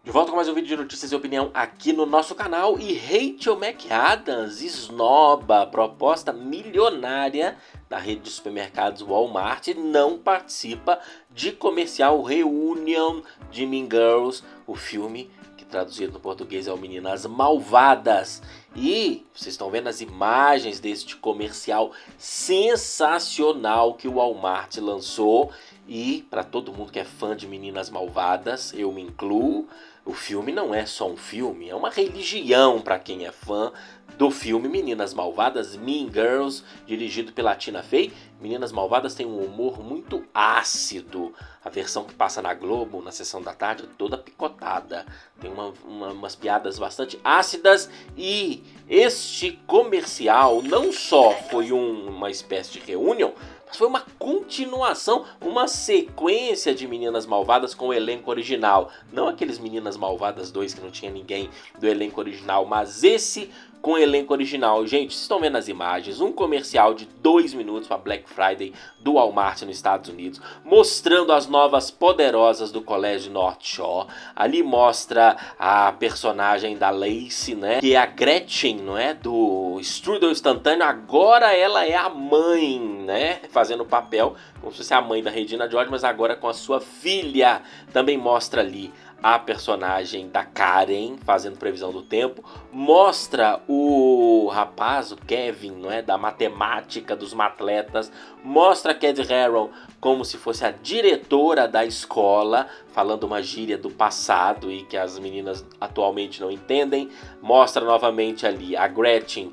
De volta com mais um vídeo de notícias e opinião aqui no nosso canal. E Rachel McAdams esnoba a proposta milionária da rede de supermercados Walmart e não participa de comercial Reunion de Mean Girls, o filme que traduzido no português é o Meninas Malvadas. E vocês estão vendo as imagens deste comercial sensacional que o Walmart lançou. E para todo mundo que é fã de Meninas Malvadas, eu me incluo, o filme não é só um filme, é uma religião para quem é fã do filme Meninas Malvadas, Mean Girls, dirigido pela Tina Fey. Meninas Malvadas tem um humor muito ácido. A versão que passa na Globo, na sessão da tarde, é toda picotada. Tem umas piadas bastante ácidas. E este comercial não só foi uma espécie de reunião, mas foi uma continuação, uma sequência de Meninas Malvadas com o elenco original. Não aqueles Meninas Malvadas 2 que não tinha ninguém do elenco original, mas esse com o elenco original. Gente, vocês estão vendo as imagens, um comercial de 2 minutos para Black Friday do Walmart nos Estados Unidos, mostrando as novas poderosas do Colégio North Shore. Ali mostra a personagem da Lacey, né, que é a Gretchen, não é, do Strudel Instantâneo. Agora ela é a mãe, né, fazendo o papel como se fosse a mãe da Regina George, mas agora com a sua filha. Também mostra ali a personagem da Karen fazendo previsão do tempo, mostra o rapaz, o Kevin, não é, da matemática dos matletas, mostra a Cady Heron como se fosse a diretora da escola, falando uma gíria do passado e que as meninas atualmente não entendem. Mostra novamente ali a Gretchen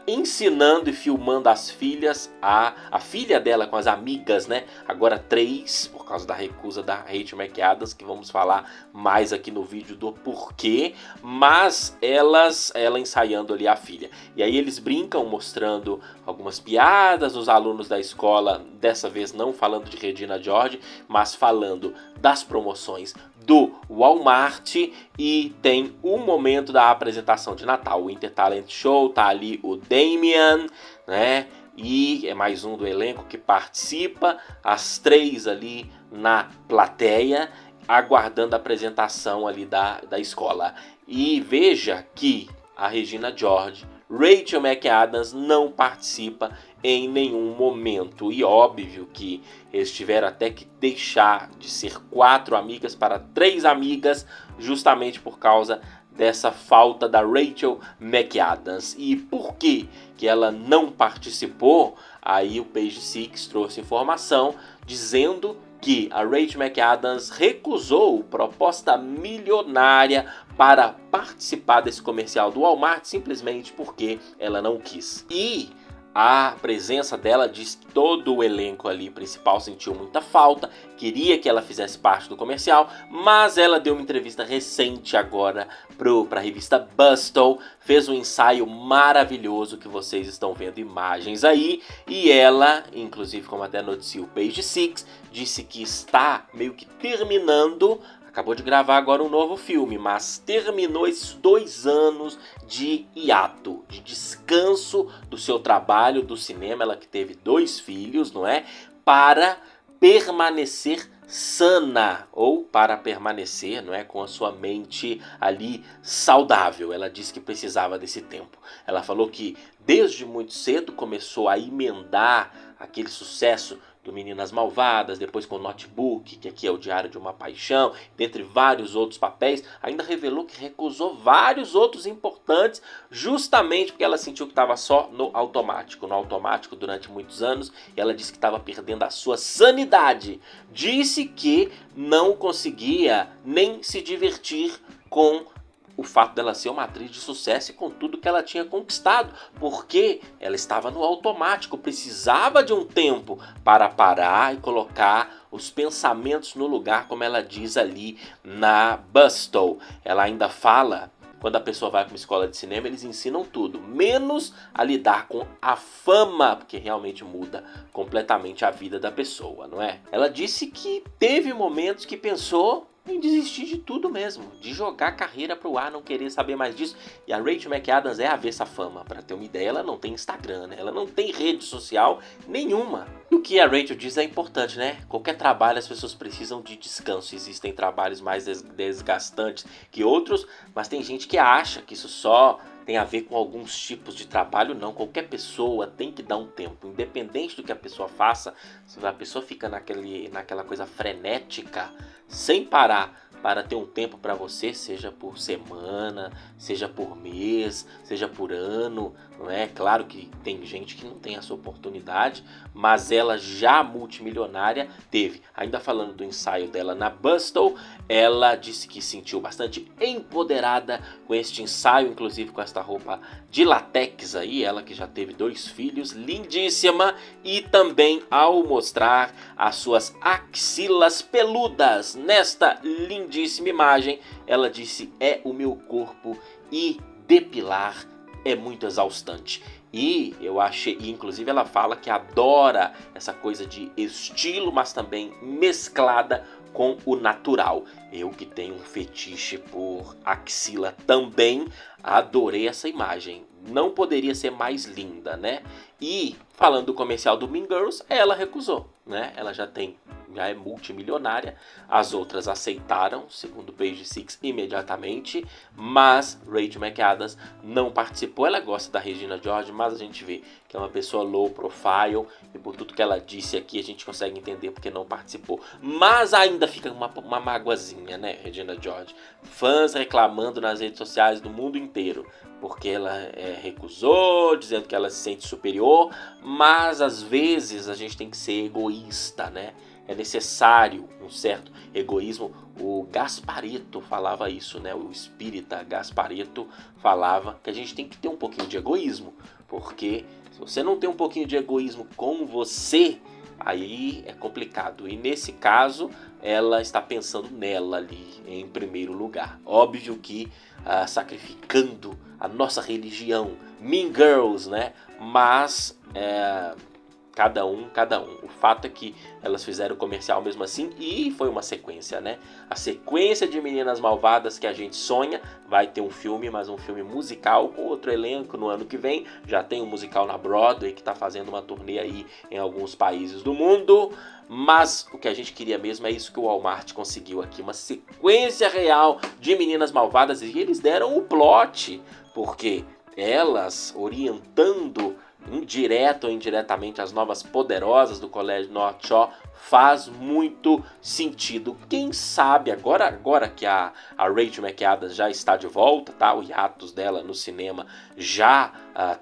ensinando e filmando as filhas, a filha dela com as amigas, né? Agora 3, por causa da recusa da Rachel McAdams, que vamos falar mais aqui no vídeo do porquê, mas ela ensaiando ali a filha. E aí eles brincam mostrando algumas piadas, os alunos da escola, dessa vez não falando de Regina George, mas falando das promoções do Walmart. E tem um momento da apresentação de Natal, o Winter Talent Show, tá ali o Damian, né? E é mais um do elenco que participa, as 3 ali na plateia, aguardando a apresentação ali da escola. E veja que a Regina George, Rachel McAdams, não participa em nenhum momento. E óbvio que eles tiveram até que deixar de ser 4 amigas para 3 amigas, justamente por causa dessa falta da Rachel McAdams. E por que ela não participou? Aí o Page Six trouxe informação dizendo que a Rachel McAdams recusou proposta milionária para participar desse comercial do Walmart simplesmente porque ela não quis. E a presença dela, diz que todo o elenco ali principal sentiu muita falta, queria que ela fizesse parte do comercial, mas ela deu uma entrevista recente agora para a revista Bustle, fez um ensaio maravilhoso que vocês estão vendo imagens aí, e ela, inclusive como até noticiou o Page Six, disse que está meio que terminando. Acabou de gravar agora um novo filme, mas terminou esses 2 anos de hiato, de descanso do seu trabalho do cinema. Ela que teve 2 filhos, não é? Para permanecer sana, ou para permanecer, não é, com a sua mente ali saudável. Ela disse que precisava desse tempo. Ela falou que desde muito cedo começou a emendar aquele sucesso do Meninas Malvadas, depois com o Notebook, que aqui é o Diário de uma Paixão, dentre vários outros papéis. Ainda revelou que recusou vários outros importantes, justamente porque ela sentiu que estava só no automático durante muitos anos, e ela disse que estava perdendo a sua sanidade. Disse que não conseguia nem se divertir com o fato dela ser uma atriz de sucesso e com tudo que ela tinha conquistado, porque ela estava no automático, precisava de um tempo para parar e colocar os pensamentos no lugar, como ela diz ali na Bustle. Ela ainda fala, quando a pessoa vai para uma escola de cinema, eles ensinam tudo, menos a lidar com a fama, porque realmente muda completamente a vida da pessoa, não é? Ela disse que teve momentos que pensou em desistir de tudo mesmo, de jogar a carreira pro ar, não querer saber mais disso. E a Rachel McAdams é avessa à fama. Para ter uma ideia, ela não tem Instagram, né? Ela não tem rede social nenhuma. E o que a Rachel diz é importante, né? Qualquer trabalho as pessoas precisam de descanso. Existem trabalhos mais desgastantes que outros, mas tem gente que acha que isso só tem a ver com alguns tipos de trabalho. Não, qualquer pessoa tem que dar um tempo, independente do que a pessoa faça. Se a pessoa fica naquela coisa frenética, sem parar para ter um tempo para você, seja por semana, seja por mês, seja por ano, não é? Claro que tem gente que não tem essa oportunidade, mas ela já multimilionária teve. Ainda falando do ensaio dela na Bustle, ela disse que sentiu bastante empoderada com este ensaio, inclusive com esta roupa de latex aí, ela que já teve 2 filhos, lindíssima, e também ao mostrar as suas axilas peludas nesta lindíssima imagem, ela disse: é o meu corpo e depilar é muito exaustante. E eu achei, inclusive ela fala que adora essa coisa de estilo, mas também mesclada com o natural. Eu que tenho um fetiche por axila também, adorei essa imagem. Não poderia ser mais linda, né? E falando do comercial do Mean Girls, ela recusou, né? Ela já é multimilionária, as outras aceitaram, segundo o Page Six, imediatamente, mas Rachel McAdams não participou. Ela gosta da Regina George, mas a gente vê que é uma pessoa low profile, e por tudo que ela disse aqui, a gente consegue entender porque não participou. Mas ainda fica uma mágoazinha, né, Regina George? Fãs reclamando nas redes sociais do mundo inteiro, porque ela recusou, dizendo que ela se sente superior, mas às vezes a gente tem que ser egoísta, né? É necessário um certo egoísmo. O Gasparetto falava isso, né? O espírita Gasparetto falava que a gente tem que ter um pouquinho de egoísmo, porque se você não tem um pouquinho de egoísmo com você, aí é complicado. E nesse caso, ela está pensando nela ali em primeiro lugar. Óbvio que sacrificando a nossa religião, Mean Girls, né? Mas cada um. O fato é que elas fizeram o comercial mesmo assim e foi uma sequência, né? A sequência de Meninas Malvadas que a gente sonha. Vai ter um filme, mas um filme musical com outro elenco no ano que vem. Já tem um musical na Broadway que está fazendo uma turnê aí em alguns países do mundo. Mas o que a gente queria mesmo é isso que o Walmart conseguiu aqui. Uma sequência real de Meninas Malvadas. E eles deram o plot, porque elas orientando direto ou indiretamente as novas poderosas do Colégio North Shore faz muito sentido. Quem sabe agora que a Rachel McAdams já está de volta, tá? O hiatus dela no cinema já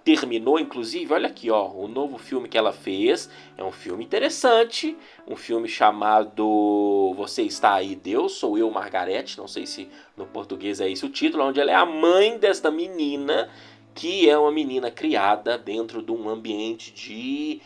terminou, inclusive. Olha aqui, ó, o novo filme que ela fez é um filme interessante, um filme chamado Você Está Aí, Deus, Sou Eu, Margarete, não sei se no português é esse o título, onde ela é a mãe desta menina, que é uma menina criada dentro de um ambiente de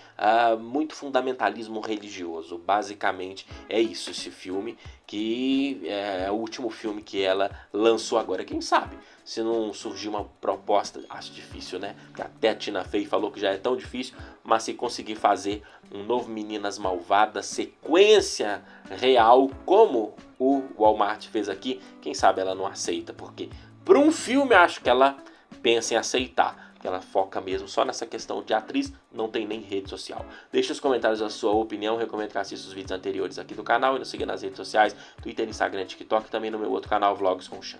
muito fundamentalismo religioso. Basicamente é isso, esse filme, que é o último filme que ela lançou agora. Quem sabe, se não surgir uma proposta, acho difícil, né? Porque até a Tina Fey falou que já é tão difícil, mas se conseguir fazer um novo Meninas Malvadas, sequência real, como o Walmart fez aqui, quem sabe ela não aceita, porque para um filme acho que ela pensa em aceitar, porque ela foca mesmo só nessa questão de atriz, não tem nem rede social. Deixe nos comentários a sua opinião, recomendo que assista os vídeos anteriores aqui do canal e nos siga nas redes sociais, Twitter, Instagram, TikTok e também no meu outro canal, Vlogs com Chan.